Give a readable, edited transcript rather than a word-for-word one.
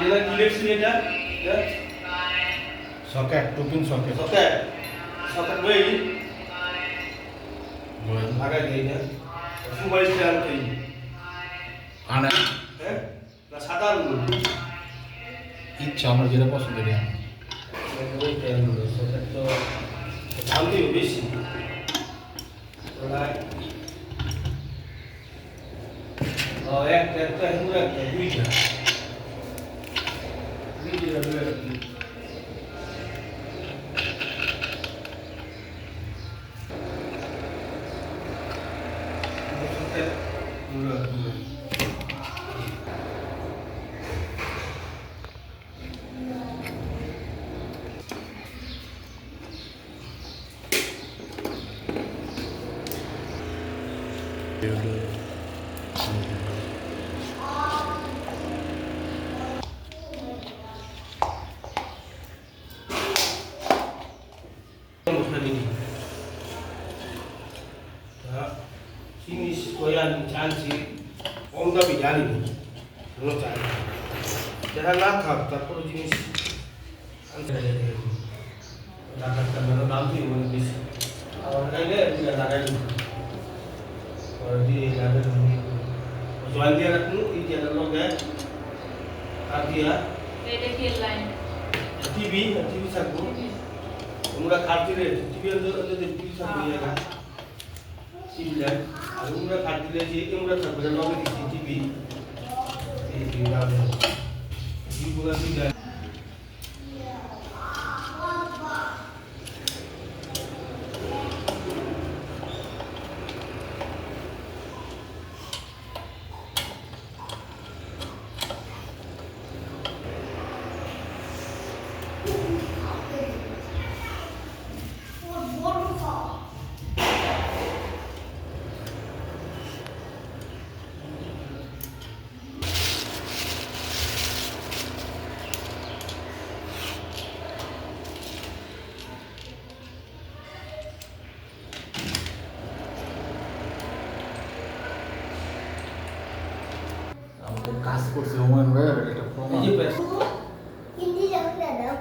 এটা কি লেখছি এটা সকেট টুপিং সকেট সকেট সকেট বই বল লাগাই দেই না মোবাইল স্ট্যান্ড কই আনা হ্যাঁ না সাধারণ ইচ্ছা আমার যেটা পছন্দ করি আমি ওই তেল সকেট তো দাম দিও বেশি ওরা একটা হিন্দু একটা দুইটা জিনিস কয়ান জানছি কম দামি জানি না চাই যারা না থাক তারপর জিনিস ডাক্তার মানে দাম দিয়ে মানে বেশি আর লাগাইলে লাগাই দিয়ে লাগাই জয়েন দিয়ে রাখুন এই যে লগে আর দিয়া এটা কি লাইন টিভি থাকবো তোমরা খাট দিলে টিভি যদি টিভি থাকবে জায়গা টিভি লাইন আর তোমরা খাট দিলে যে তোমরা থাকবে লগে দিচ্ছি টিভি এই টিভিটা টিভিগুলো দিয়ে কাজ করছে হুমায়ুন ভাই এটা এই যে প্রমাণ হিন্দি জানতে দাও